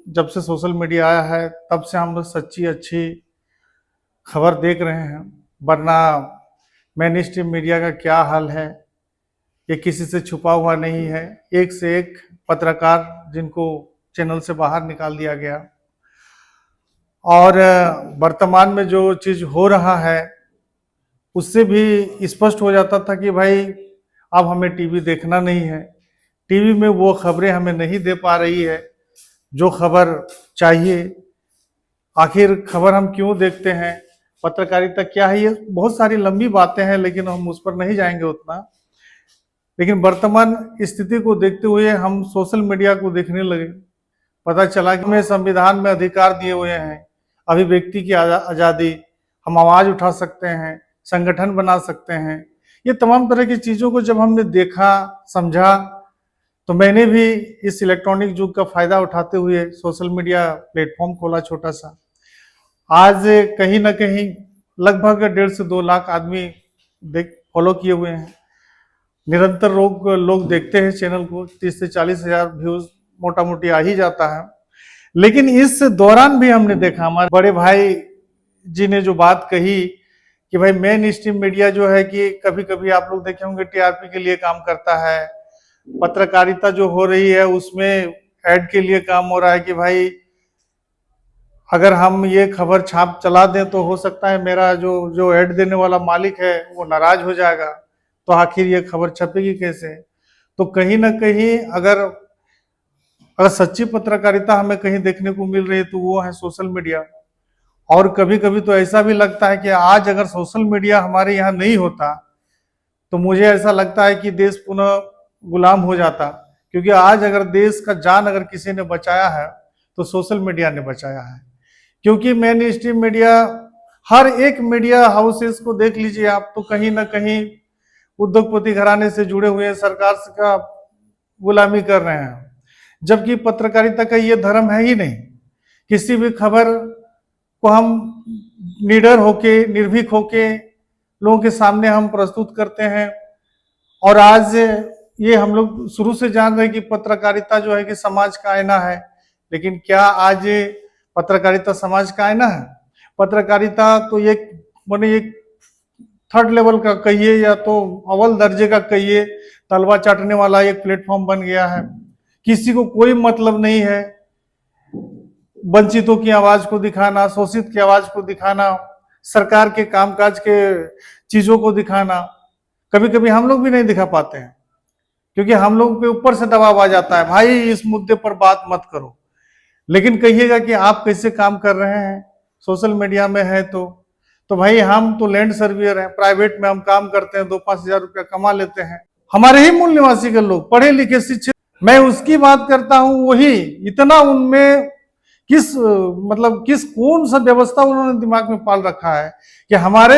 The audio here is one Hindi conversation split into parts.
जब से सोशल मीडिया आया है तब से हम लोग सच्ची अच्छी खबर देख रहे हैं, वरना मेन स्ट्रीम मीडिया का क्या हाल है ये किसी से छुपा हुआ नहीं है। एक से एक पत्रकार जिनको चैनल से बाहर निकाल दिया गया, और वर्तमान में जो चीज हो रहा है उससे भी स्पष्ट हो जाता था कि भाई अब हमें टीवी देखना नहीं है, टीवी में वो खबरें हमें नहीं दे पा रही है जो खबर चाहिए। आखिर खबर हम क्यों देखते हैं, पत्रकारिता क्या है, ये बहुत सारी लंबी बातें हैं लेकिन हम उस पर नहीं जाएंगे उतना। लेकिन वर्तमान स्थिति को देखते हुए हम सोशल मीडिया को देखने लगे। पता चला कि हमें संविधान में अधिकार दिए हुए हैं, अभिव्यक्ति की आज़ादी, हम आवाज उठा सकते हैं, संगठन बना सकते हैं। ये तमाम तरह की चीज़ों को जब हमने देखा समझा तो मैंने भी इस इलेक्ट्रॉनिक युग का फायदा उठाते हुए सोशल मीडिया प्लेटफॉर्म खोला छोटा सा। आज कहीं ना कहीं लगभग 1.5 से 2 लाख आदमी फॉलो किए हुए हैं। निरंतर लोग देखते हैं चैनल को, 30 से 40 हजार व्यूज मोटा मोटी आ ही जाता है। लेकिन इस दौरान भी हमने देखा, हमारे बड़े भाई जी ने जो बात कही कि भाई मेन स्ट्रीम मीडिया जो है कि कभी कभी आप लोग देखे होंगे टीआरपी के लिए काम करता है, पत्रकारिता जो हो रही है उसमें ऐड के लिए काम हो रहा है कि भाई अगर हम ये खबर छाप चला दें तो हो सकता है मेरा जो ऐड देने वाला मालिक है वो नाराज हो जाएगा, तो आखिर ये खबर छपेगी कैसे। तो कहीं ना कहीं अगर सच्ची पत्रकारिता हमें कहीं देखने को मिल रही है तो वो है सोशल मीडिया। और कभी कभी तो ऐसा भी लगता है कि आज अगर सोशल मीडिया हमारे यहाँ नहीं होता तो मुझे ऐसा लगता है कि देश पुनः गुलाम हो जाता। क्योंकि आज अगर देश का जान अगर किसी ने बचाया है तो सोशल मीडिया ने बचाया है। क्योंकि मेन स्ट्रीम मीडिया, हर एक मीडिया हाउसेस को देख लीजिए आप, तो कहीं ना कहीं उद्योगपति घराने से जुड़े हुए हैं, सरकार का गुलामी कर रहे हैं। जबकि पत्रकारिता का ये धर्म है ही नहीं। किसी भी खबर को हम निडर होके, निर्भीक होके लोगों के सामने हम प्रस्तुत करते हैं। और आज ये हम लोग शुरू से जान रहे हैं कि पत्रकारिता जो है कि समाज का आईना है। लेकिन क्या आज पत्रकारिता समाज का आईना है? पत्रकारिता तो एक माने एक थर्ड लेवल का कहिए या तो अव्वल दर्जे का कहिए, तलवा चाटने वाला एक प्लेटफॉर्म बन गया है। किसी को कोई मतलब नहीं है वंचितों की आवाज को दिखाना, शोषित की आवाज को दिखाना, सरकार के कामकाज के चीजों को दिखाना। कभी कभी हम लोग भी नहीं दिखा पाते हैं क्योंकि हम लोग पे ऊपर से दबाव आ जाता है, भाई इस मुद्दे पर बात मत करो। लेकिन कहिएगा कि आप कैसे काम कर रहे हैं सोशल मीडिया में है तो भाई हम तो लैंड सर्वियर हैं, प्राइवेट में हम काम करते हैं, 2-5 हजार रुपया कमा लेते हैं। हमारे ही मूल निवासी के लोग पढ़े लिखे शिक्षित, मैं उसकी बात करता हूं, वही इतना उनमें किस कौन सा व्यवस्था उन्होंने दिमाग में पाल रखा है कि हमारे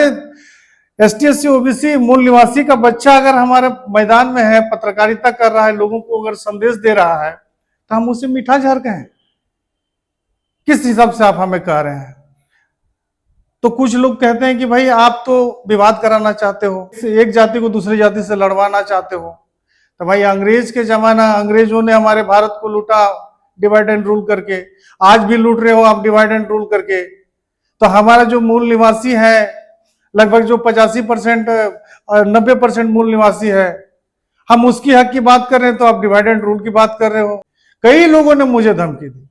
ST/SC OBC मूल निवासी का बच्चा अगर हमारे मैदान में है, पत्रकारिता कर रहा है, लोगों को अगर संदेश दे रहा है तो हम उसे मीठा जहर कहें? किस हिसाब से आप हमें कह रहे हैं? तो कुछ लोग कहते हैं कि भाई आप तो विवाद कराना चाहते हो, एक जाति को दूसरी जाति से लड़वाना चाहते हो। तो भाई अंग्रेज के जमाना, अंग्रेजों ने हमारे भारत को लूटा डिवाइड एंड रूल करके, आज भी लूट रहे हो आप डिवाइड एंड रूल करके। तो हमारा जो मूल निवासी है, लगभग जो 85% 90% मूल निवासी है, हम उसकी हक की बात कर रहे हैं तो आप डिवाइड एंड रूल की बात कर रहे हो। कई लोगों ने मुझे धमकी दी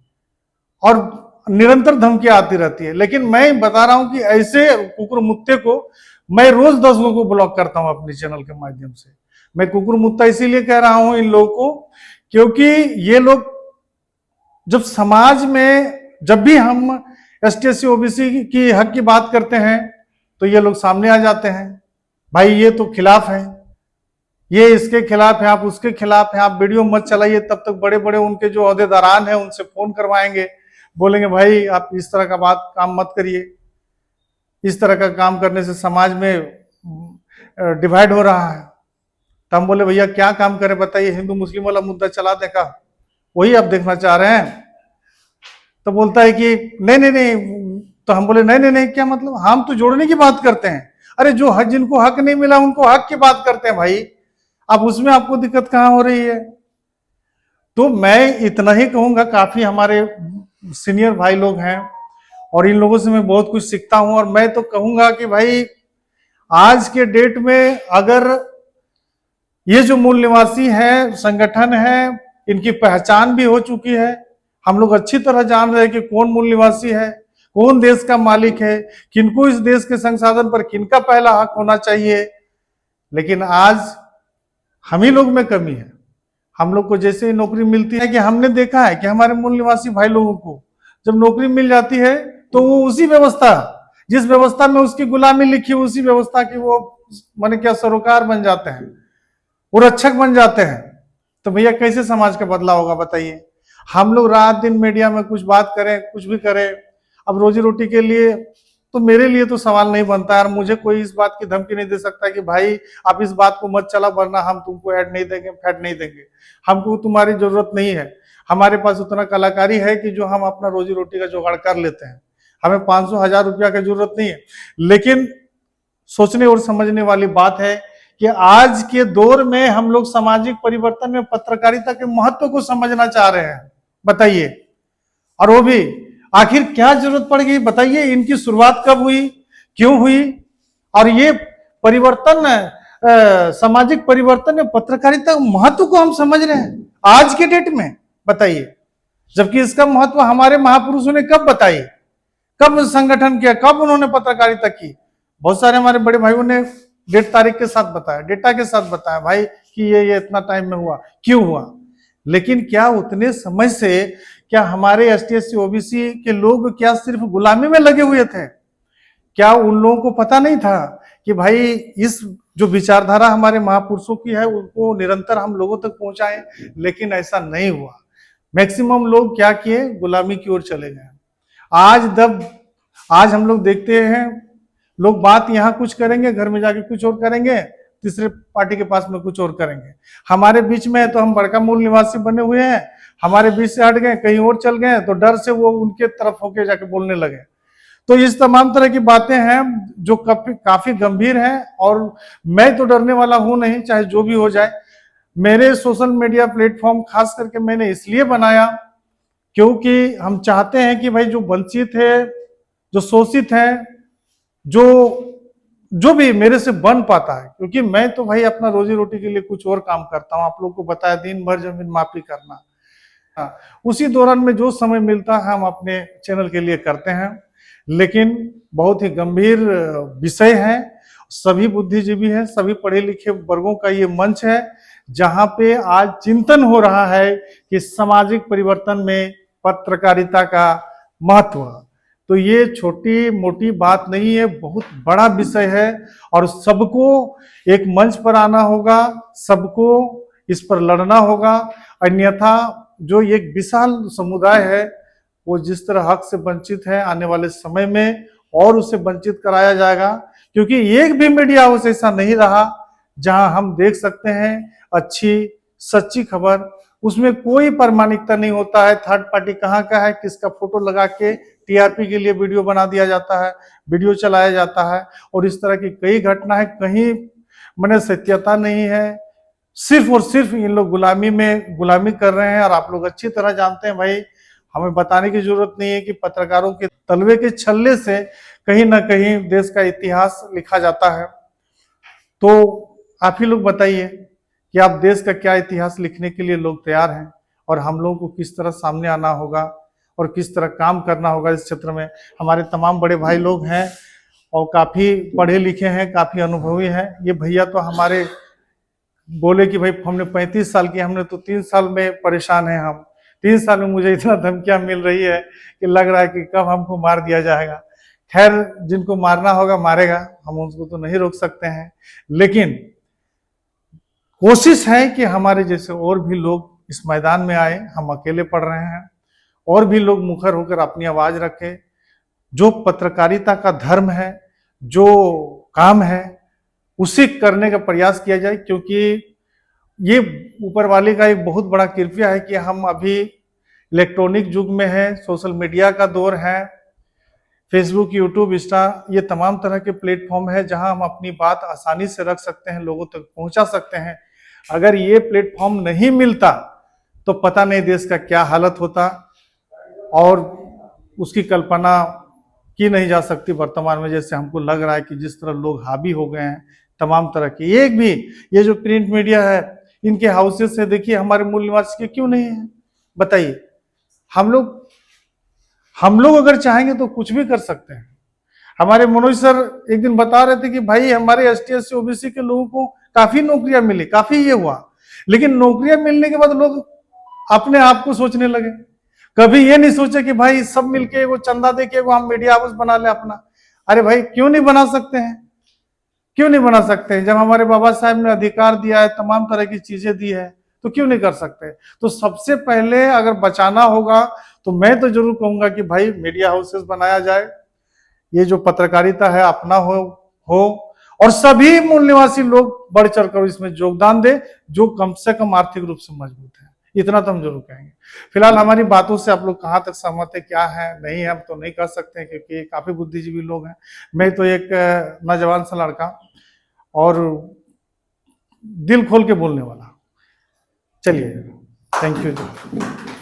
और निरंतर धमकियां आती रहती है। लेकिन मैं बता रहा हूं कि ऐसे कुकुर मुत्ते को मैं रोज 10 लोगों को ब्लॉक करता हूं अपने चैनल के माध्यम से। मैं कुकुर मुत्ता इसीलिए कह रहा हूं इन लोगों को क्योंकि ये लोग जब समाज में, जब भी हम ST/SC OBC की हक की बात करते हैं तो ये लोग सामने आ जाते हैं, भाई ये तो खिलाफ है, ये इसके खिलाफ है, आप उसके खिलाफ है, आप वीडियो मत चलाइए। तब तक बड़े बड़े उनके जो अहदेदारान हैं उनसे फोन करवाएंगे, बोलेंगे भाई आप इस तरह का काम मत करिए, इस तरह का काम करने से समाज में डिवाइड हो रहा है। तो हम बोले भैया क्या काम करें बताइए, हिंदू मुस्लिम वाला मुद्दा चला दे का, वही आप देखना चाह रहे हैं? तो बोलता है कि नहीं। तो हम बोले नहीं, क्या मतलब, हम तो जोड़ने की बात करते हैं। अरे जो जिनको हक नहीं मिला उनको हक की बात करते हैं भाई, अब उसमें आपको दिक्कत कहां हो रही है? तो मैं इतना ही कहूंगा, काफी हमारे सीनियर भाई लोग हैं और इन लोगों से मैं बहुत कुछ सीखता हूं। और मैं तो कहूंगा कि भाई आज के डेट में अगर ये जो मूल निवासी है संगठन है, इनकी पहचान भी हो चुकी है, हम लोग अच्छी तरह जान रहे हैं कि कौन मूल निवासी है, कौन देश का मालिक है, किनको इस देश के संसाधन पर किनका पहला हक होना चाहिए। लेकिन आज हम ही लोग में कमी है। हम लोग को जैसे ही नौकरी मिलती है कि हमने देखा है कि हमारे मूल निवासी भाई लोगों को जब नौकरी मिल जाती है तो वो उसी व्यवस्था, जिस व्यवस्था में उसकी गुलामी लिखी, उसी व्यवस्था की वो माने क्या सरोकार बन जाते हैं, वो रक्षक बन जाते हैं। तो भैया कैसे समाज का बदलाव होगा बताइए। हम लोग रात दिन मीडिया में कुछ बात करें, कुछ भी करें, अब रोजी रोटी के लिए तो मेरे लिए तो सवाल नहीं बनता है। मुझे कोई इस बात की धमकी नहीं दे सकता कि भाई आप इस बात को मत चला वरना हम तुमको ऐड नहीं देंगे, फैट नहीं देंगे। हमको तुम्हारी जरूरत नहीं है। हमारे पास उतना कलाकारी है कि जो हम अपना रोजी रोटी का जुगाड़ कर लेते हैं। हमें 500-1000 रुपया की जरूरत नहीं है। लेकिन सोचने और समझने वाली बात है कि आज के दौर में हम लोग सामाजिक परिवर्तन में पत्रकारिता के महत्व को समझना चाह रहे हैं। बताइए, और वो भी आखिर क्या जरूरत पड़ गई बताइए। इनकी शुरुआत कब हुई, क्यों हुई, और ये परिवर्तन सामाजिक परिवर्तन में पत्रकारिता महत्व को हम समझ रहे हैं आज के डेट में। बताइए, जबकि इसका महत्व हमारे महापुरुषों ने कब बताई, कब संगठन किया, कब उन्होंने पत्रकारिता की। बहुत सारे हमारे बड़े भाइयों ने डेट तारीख के साथ बताया, डेटा के साथ बताया भाई कि ये इतना टाइम में हुआ, क्यों हुआ। लेकिन क्या उतने समय से क्या हमारे एसटी एससी ओबीसी के लोग क्या सिर्फ गुलामी में लगे हुए थे? क्या उन लोगों को पता नहीं था कि भाई इस जो विचारधारा हमारे महापुरुषों की है उनको निरंतर हम लोगों तक पहुंचाएं? लेकिन ऐसा नहीं हुआ। मैक्सिमम लोग क्या किए, गुलामी की ओर चले गए। आज हम लोग देखते हैं लोग बात यहाँ कुछ करेंगे, घर में जाके कुछ और करेंगे, तीसरे पार्टी के पास में कुछ और करेंगे। हमारे बीच में है तो हम बड़का मूल निवासी बने हुए हैं, हमारे बीच से हट गए, कहीं और चल गए तो डर से वो उनके तरफ होके जाके बोलने लगे। तो इस तमाम तरह की बातें हैं जो काफी गंभीर हैं। और मैं तो डरने वाला हूं नहीं, चाहे जो भी हो जाए। मेरे सोशल मीडिया प्लेटफॉर्म खास करके मैंने इसलिए बनाया क्योंकि हम चाहते हैं कि भाई जो वंचित है, जो शोषित है, जो भी मेरे से बन पाता है, क्योंकि मैं तो भाई अपना रोजी रोटी के लिए कुछ और काम करता हूं। आप लोग को बताया दिन भर जमीन मापी करना, उसी दौरान में जो समय मिलता है हम अपने चैनल के लिए करते हैं। लेकिन बहुत ही गंभीर विषय है, सभी बुद्धिजीवी हैं, सभी पढ़े लिखे वर्गों का ये मंच है जहां पे आज चिंतन हो रहा है कि सामाजिक परिवर्तन में पत्रकारिता का महत्व। तो ये छोटी मोटी बात नहीं है, बहुत बड़ा विषय है और सबको एक मंच पर आना होगा, सबको इस पर लड़ना होगा। अन्यथा जो एक विशाल समुदाय है वो जिस तरह हक से वंचित है, आने वाले समय में और उसे वंचित कराया जाएगा। क्योंकि एक भी मीडिया हाउस ऐसा नहीं रहा जहां हम देख सकते हैं अच्छी सच्ची खबर, उसमें कोई प्रामाणिकता नहीं होता है। थर्ड पार्टी कहाँ का है, किसका फोटो लगा के टीआरपी के लिए वीडियो बना दिया जाता है, वीडियो चलाया जाता है। और इस तरह की कई घटना है, कहीं मैंने सत्यता नहीं है। सिर्फ और सिर्फ इन लोग गुलामी कर रहे हैं। और आप लोग अच्छी तरह जानते हैं भाई, हमें बताने की जरूरत नहीं है कि पत्रकारों के तलवे के छल्ले से कहीं ना कहीं देश का इतिहास लिखा जाता है। तो आप ही लोग बताइए कि आप देश का क्या इतिहास लिखने के लिए लोग तैयार हैं, और हम लोगों को किस तरह सामने आना होगा और किस तरह काम करना होगा इस क्षेत्र में। हमारे तमाम बड़े भाई लोग हैं और काफी पढ़े लिखे हैं, काफी अनुभवी हैं। ये भैया तो हमारे बोले कि भाई हमने 35 साल की, हमने तो 3 साल में परेशान है। हम 3 साल में मुझे इतना धमकियां मिल रही है कि लग रहा है कि कब हमको मार दिया जाएगा। खैर, जिनको मारना होगा मारेगा, हम उसको तो नहीं रोक सकते हैं। लेकिन कोशिश है कि हमारे जैसे और भी लोग इस मैदान में आए। हम अकेले पढ़ रहे हैं, और भी लोग मुखर होकर अपनी आवाज रखें। जो पत्रकारिता का धर्म है, जो काम है, उसे करने का प्रयास किया जाए। क्योंकि ये ऊपर वाले का एक बहुत बड़ा कृपया है कि हम अभी इलेक्ट्रॉनिक युग में हैं, सोशल मीडिया का दौर है। फेसबुक, यूट्यूब, इंस्टा, ये तमाम तरह के प्लेटफॉर्म है जहां हम अपनी बात आसानी से रख सकते हैं, लोगों तक पहुंचा सकते हैं। अगर ये प्लेटफॉर्म नहीं मिलता तो पता नहीं देश का क्या हालत होता। और उसकी कल्पना की नहीं जा सकती वर्तमान में। जैसे हमको लग रहा है कि जिस तरह लोग हावी हो गए हैं तमाम तरह के, एक भी ये जो प्रिंट मीडिया है इनके हाउसेस से देखिए हमारे मूल निवासी के क्यों नहीं है, बताइए। हम लोग अगर चाहेंगे तो कुछ भी कर सकते हैं। हमारे मनोज सर एक दिन बता रहे थे कि भाई हमारे एसटी एससी ओबीसी के लोगों को काफी नौकरियां मिली, काफी ये हुआ, लेकिन नौकरियां मिलने के बाद लोग अपने आप को सोचने लगे। कभी ये नहीं सोचे कि भाई सब मिलके वो चंदा दे के वो हम मीडिया हाउस बना ले अपना। अरे भाई क्यों नहीं बना सकते हैं, क्यों नहीं बना सकते हैं? जब हमारे बाबा साहब ने अधिकार दिया है, तमाम तरह की चीजें दी है, तो क्यों नहीं कर सकते? तो सबसे पहले अगर बचाना होगा तो मैं तो जरूर कहूंगा कि भाई मीडिया हाउसेस बनाया जाए, ये जो पत्रकारिता है अपना हो और सभी मूल निवासी लोग बढ़ चढ़कर इसमें योगदान दे, जो कम से कम आर्थिक रूप से मजबूत है। इतना तो हम जरूर कहेंगे। फिलहाल हमारी बातों से आप लोग कहाँ तक सहमत है, क्या है, नहीं है, हम तो नहीं कह सकते हैं क्योंकि काफी बुद्धिजीवी लोग हैं। मैं तो एक नौजवान सा लड़का और दिल खोल के बोलने वाला। चलिए, थैंक यू जी।